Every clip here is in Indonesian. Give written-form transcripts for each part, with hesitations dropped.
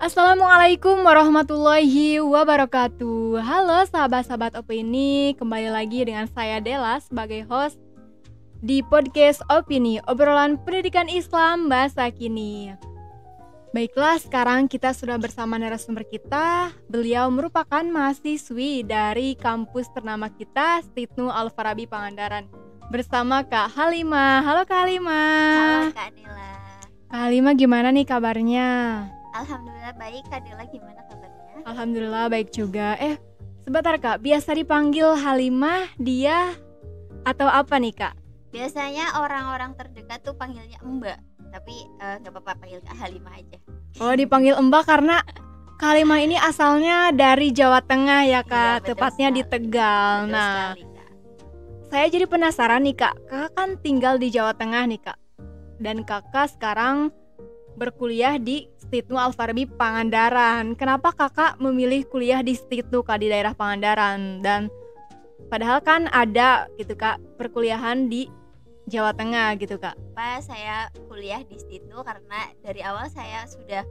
Assalamualaikum warahmatullahi wabarakatuh. Halo sahabat-sahabat Opini, kembali lagi dengan saya Della sebagai host di podcast Opini, obrolan pendidikan Islam bahasa kini. Baiklah, sekarang kita sudah bersama narasumber kita. Beliau merupakan mahasiswi dari kampus ternama kita, Stitnu Al-Farabi Pangandaran. Bersama Kak Halimah. Halo Kak Halimah. Halo Kak Dela. Kak Halimah gimana nih kabarnya? Alhamdulillah baik. Kak Dela gimana kabarnya? Alhamdulillah baik juga. Sebentar Kak, biasa dipanggil Halimah, dia, atau apa nih Kak? Biasanya orang-orang terdekat tuh panggilnya Mbak, tapi gak apa-apa panggil Kak Halimah aja. Oh, dipanggil Mbak karena Kak Halimah ini asalnya dari Jawa Tengah ya Kak, Iya, tepatnya di Tegal. Betul Nah, sekali, Kak. saya jadi penasaran nih Kak, kakak kan tinggal di Jawa Tengah nih Kak, dan kakak sekarang berkuliah di Stitnu Al-Farabi Pangandaran. Kenapa kakak memilih kuliah di Stitnu Kak, di daerah Pangandaran? Dan padahal kan ada gitu Kak perkuliahan di Jawa Tengah gitu Kak. Pas saya kuliah di Stitnu karena dari awal saya sudah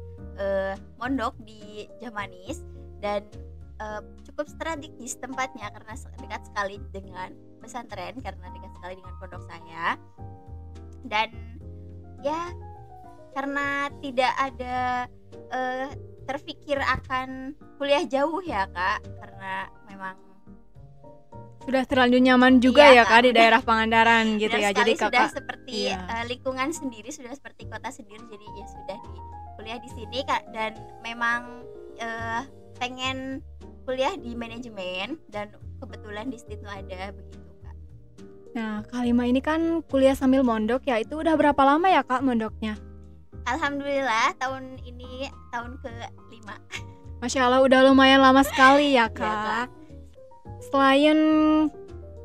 mondok di Jamanis dan cukup strategis tempatnya karena dekat sekali dengan pesantren, karena dekat sekali dengan pondok saya. Dan ya karena tidak ada terpikir akan kuliah jauh ya Kak, karena memang Sudah terlanjur nyaman juga iya, ya Kak di daerah Pangandaran gitu ya. Jadi sudah kakak seperti iya. lingkungan sendiri, sudah seperti kota sendiri, jadi ya sudah di kuliah di sini Kak. Dan memang pengen kuliah di manajemen dan kebetulan di Stitnu ada begitu Kak. Nah, Kak Halimah ini kan kuliah sambil mondok ya. Itu udah berapa lama ya Kak mondoknya? Alhamdulillah tahun ini tahun ke-5. Masya Allah, udah lumayan lama sekali ya Iya, Kak. Selain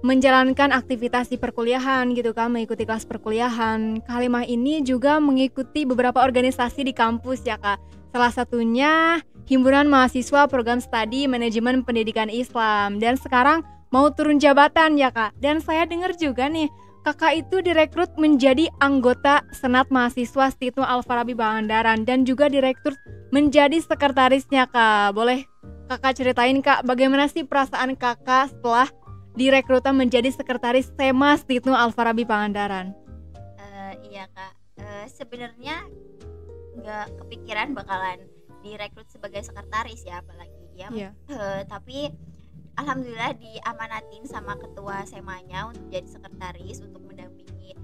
menjalankan aktivitas di perkuliahan gitu kan, mengikuti kelas perkuliahan, Kak Halimah ini juga mengikuti beberapa organisasi di kampus ya Kak. Salah satunya Himpunan Mahasiswa Program Studi Manajemen Pendidikan Islam. Dan sekarang mau turun jabatan ya Kak. Dan saya dengar juga nih, Kakak itu direkrut menjadi anggota Senat Mahasiswa Stitnu Al-Farabi Pangandaran dan juga direkrut menjadi sekretarisnya Kak. Boleh Kakak ceritain Kak, bagaimana sih perasaan Kakak setelah direkrutan menjadi sekretaris SEMA Stitnu Al-Farabi Pangandaran? Iya Kak, sebenarnya nggak kepikiran bakalan direkrut sebagai sekretaris ya, apalagi ya. Iya. Tapi alhamdulillah diamanatin sama ketua SEMA-nya untuk jadi sekretaris untuk mendampingi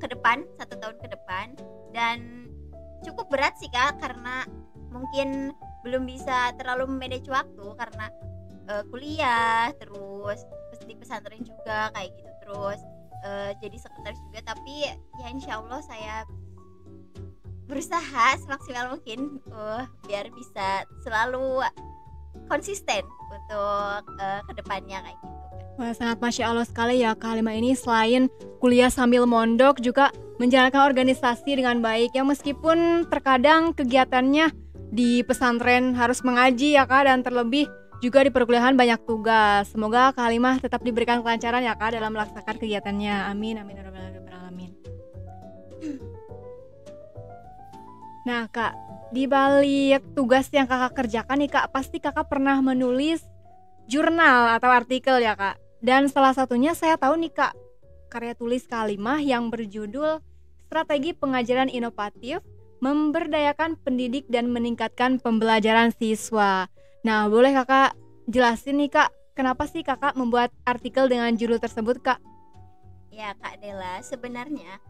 ke depan, 1 tahun ke depan. Dan cukup berat sih Kak, karena mungkin belum bisa terlalu manage waktu karena kuliah, terus di pesantren juga kayak gitu, terus jadi sekretaris juga. Tapi ya insya Allah saya berusaha semaksimal mungkin biar bisa selalu konsisten untuk kedepannya kayak gitu. Wah, sangat Masya Allah sekali ya Kak Halimah ini, selain kuliah sambil mondok juga menjalankan organisasi dengan baik ya, meskipun terkadang kegiatannya di pesantren harus mengaji ya Kak, dan terlebih juga di perkuliahan banyak tugas. Semoga Kak Halimah tetap diberikan kelancaran ya Kak dalam melaksanakan kegiatannya. Amin amin ya rabbal alamin. Nah Kak, di balik tugas yang Kakak kerjakan nih Kak, pasti Kakak pernah menulis jurnal atau artikel ya Kak. Dan salah satunya saya tahu nih Kak, karya tulis Kak Halimah yang berjudul Strategi Pengajaran Inovatif Memberdayakan Pendidik dan Meningkatkan Pembelajaran Siswa. Nah, boleh Kakak jelasin nih Kak, kenapa sih Kakak membuat artikel dengan judul tersebut Kak? Ya Kak Dela, sebenarnya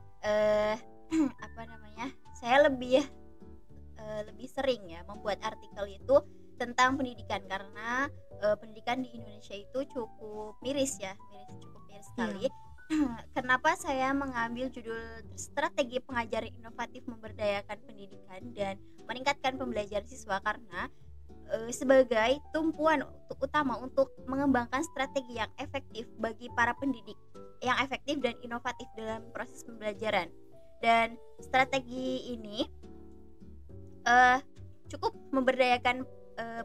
saya lebih sering ya membuat artikel itu tentang pendidikan, karena pendidikan di Indonesia itu cukup miris sekali. Kenapa saya mengambil judul Strategi Pengajaran Inovatif Memberdayakan Pendidikan dan Meningkatkan Pembelajaran Siswa? Karena sebagai tumpuan utama untuk mengembangkan strategi yang efektif bagi para pendidik, yang efektif dan inovatif dalam proses pembelajaran. Dan strategi ini cukup memberdayakan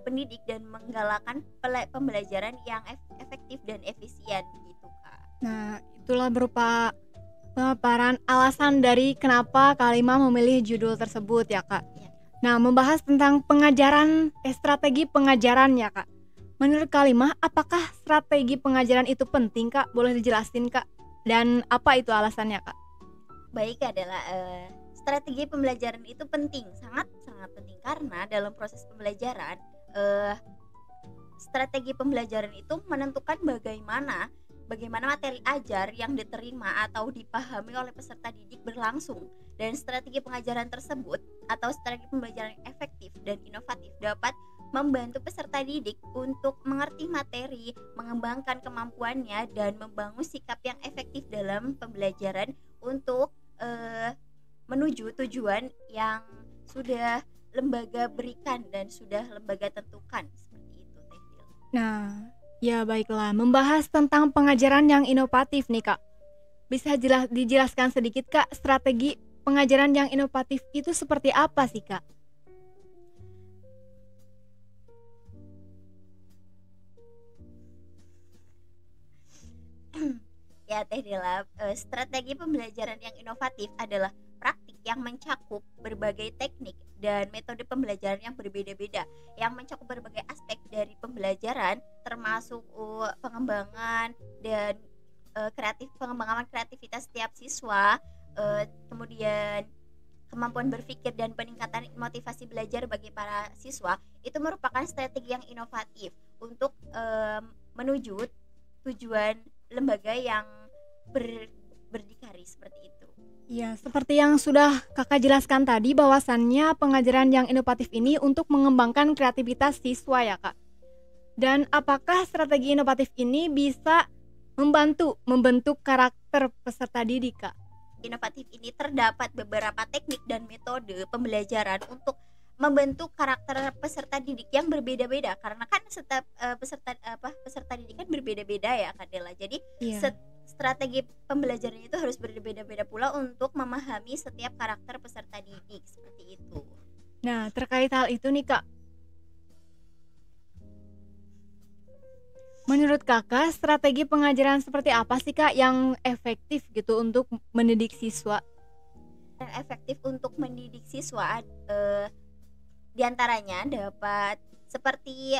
pendidik dan menggalakkan pembelajaran yang efektif dan efisien gitu Kak. Nah, itulah berupa pemaparan alasan dari kenapa Kak Halimah memilih judul tersebut ya Kak. Ya. Nah, membahas tentang strategi pengajaran ya Kak. Menurut Kalimah, apakah strategi pengajaran itu penting Kak? Boleh dijelasin Kak? Dan apa itu alasannya Kak? Baik adalah strategi pembelajaran itu penting, sangat sangat penting karena dalam proses pembelajaran eh, strategi pembelajaran itu menentukan bagaimana materi ajar yang diterima atau dipahami oleh peserta didik berlangsung, dan strategi pengajaran tersebut atau strategi pembelajaran yang efektif dan inovatif dapat membantu peserta didik untuk mengerti materi, mengembangkan kemampuannya, dan membangun sikap yang efektif dalam pembelajaran untuk menuju tujuan yang sudah lembaga berikan dan sudah lembaga tentukan, seperti itu Teh Dil. Nah, ya baiklah, membahas tentang pengajaran yang inovatif nih Kak. Bisa dijelaskan sedikit Kak, strategi pengajaran yang inovatif itu seperti apa sih Kak? Ya Teh Dila, strategi pembelajaran yang inovatif adalah praktik yang mencakup berbagai teknik dan metode pembelajaran yang berbeda-beda, yang mencakup berbagai aspek dari pembelajaran, termasuk pengembangan dan pengembangan kreativitas setiap siswa, kemudian kemampuan berpikir dan peningkatan motivasi belajar bagi para siswa. Itu merupakan strategi yang inovatif untuk menuju tujuan lembaga yang berdikari, seperti itu. Ya, seperti yang sudah Kakak jelaskan tadi, bahwasannya pengajaran yang inovatif ini untuk mengembangkan kreativitas siswa ya Kak. Dan apakah strategi inovatif ini bisa membentuk karakter peserta didik Kak? Inovatif ini terdapat beberapa teknik dan metode pembelajaran untuk membentuk karakter peserta didik yang berbeda-beda, karena kan setiap peserta didik kan berbeda-beda ya Kak Dela. Jadi strategi pembelajaran itu harus berbeda-beda pula untuk memahami setiap karakter peserta didik, seperti itu. Nah, terkait hal itu nih Kak, menurut Kakak strategi pengajaran seperti apa sih Kak yang efektif gitu untuk mendidik siswa? Yang efektif untuk mendidik siswa diantaranya dapat seperti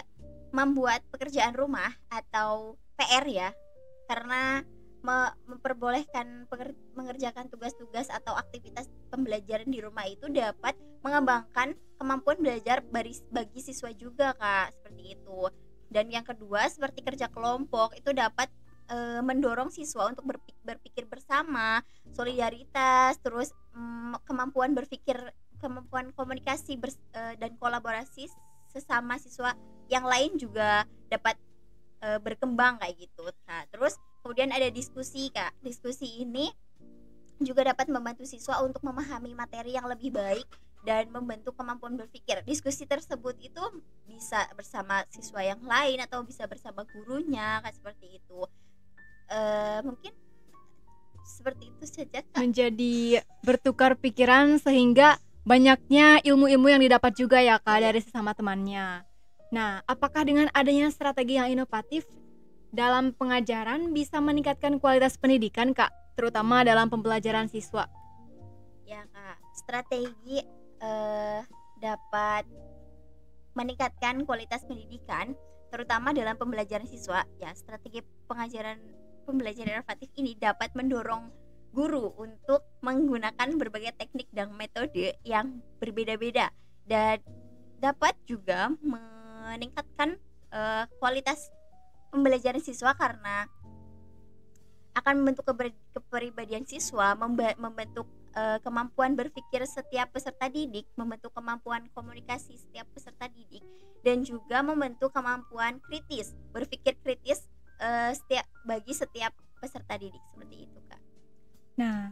membuat pekerjaan rumah atau PR ya, karena memperbolehkan mengerjakan tugas-tugas atau aktivitas pembelajaran di rumah itu dapat mengembangkan kemampuan belajar bagi siswa juga Kak, seperti itu. Dan yang kedua seperti kerja kelompok, itu dapat mendorong siswa untuk berpikir bersama, solidaritas, terus kemampuan komunikasi dan kolaborasi sesama siswa yang lain juga dapat berkembang kayak gitu. Nah, terus kemudian ada diskusi Kak. Diskusi ini juga dapat membantu siswa untuk memahami materi yang lebih baik dan membentuk kemampuan berpikir. Diskusi tersebut itu bisa bersama siswa yang lain atau bisa bersama gurunya, kayak seperti itu. Mungkin seperti itu saja Kak. Menjadi bertukar pikiran sehingga banyaknya ilmu-ilmu yang didapat juga ya Kak dari sesama temannya. Nah, apakah dengan adanya strategi yang inovatif dalam pengajaran bisa meningkatkan kualitas pendidikan Kak, terutama dalam pembelajaran siswa? Ya Kak, strategi dapat meningkatkan kualitas pendidikan terutama dalam pembelajaran siswa. Ya, strategi pembelajaran inovatif ini dapat mendorong guru untuk menggunakan berbagai teknik dan metode yang berbeda-beda dan dapat juga meningkatkan kualitas pembelajaran siswa karena akan membentuk kepribadian siswa, membentuk kemampuan berpikir setiap peserta didik, membentuk kemampuan komunikasi setiap peserta didik, dan juga membentuk kemampuan berpikir kritis bagi setiap peserta didik, seperti itu Kak. Nah,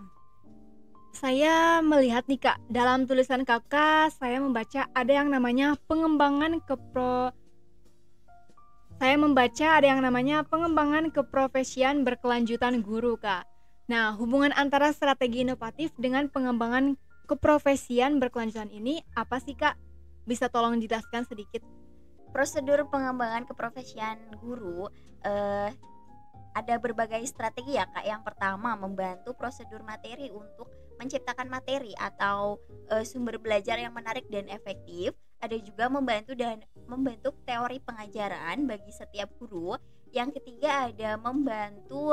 saya melihat nih Kak, dalam tulisan Kakak saya membaca ada yang namanya pengembangan keprofesian berkelanjutan guru Kak. Nah, hubungan antara strategi inovatif dengan pengembangan keprofesian berkelanjutan ini apa sih Kak? Bisa tolong jelaskan sedikit? Prosedur pengembangan keprofesian guru ada berbagai strategi ya Kak. Yang pertama, membantu prosedur materi untuk menciptakan materi atau sumber belajar yang menarik dan efektif. Ada juga membentuk teori pengajaran bagi setiap guru. Yang ketiga ada membantu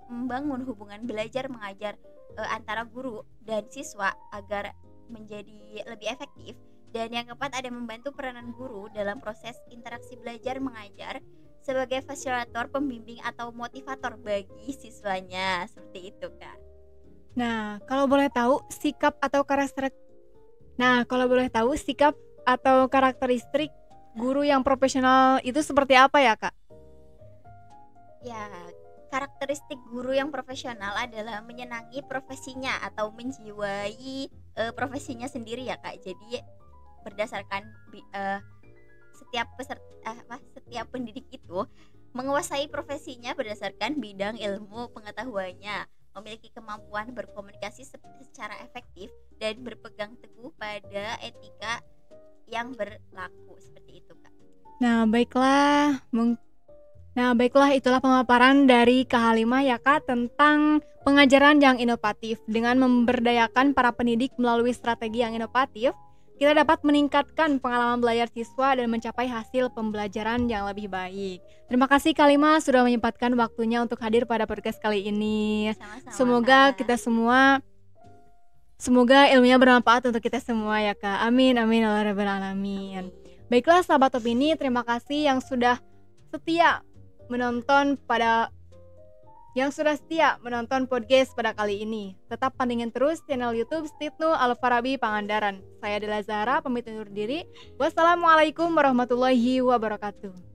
membangun hubungan belajar mengajar antara guru dan siswa agar menjadi lebih efektif. Dan yang keempat ada membantu peranan guru dalam proses interaksi belajar mengajar sebagai fasilitator, pembimbing atau motivator bagi siswanya. Seperti itu Kak. Nah, kalau boleh tahu sikap atau karakteristik guru yang profesional itu seperti apa ya Kak? Ya, karakteristik guru yang profesional adalah menyenangi profesinya atau menjiwai profesinya sendiri ya Kak. Jadi berdasarkan setiap pendidik itu menguasai profesinya berdasarkan bidang ilmu pengetahuannya, memiliki kemampuan berkomunikasi secara efektif dan berpegang teguh pada etika yang berlaku. Seperti itu Kak. Nah, baiklah itulah pemaparan dari Kak Halimah ya Kak tentang pengajaran yang inovatif. Dengan memberdayakan para pendidik melalui strategi yang inovatif, kita dapat meningkatkan pengalaman belajar siswa dan mencapai hasil pembelajaran yang lebih baik. Terima kasih Kak Halimah sudah menyempatkan waktunya untuk hadir pada podcast kali ini. Sama-sama, Semoga ilmunya bermanfaat untuk kita semua ya Kak. Amin amin ya rabbal alamin. Baiklah sahabat Opini, terima kasih yang sudah setia menonton podcast pada kali ini. Tetap pantengin terus channel YouTube Stitnu Al-Farabi Pangandaran. Saya Dela Zahra pamit undur diri. Wassalamualaikum warahmatullahi wabarakatuh.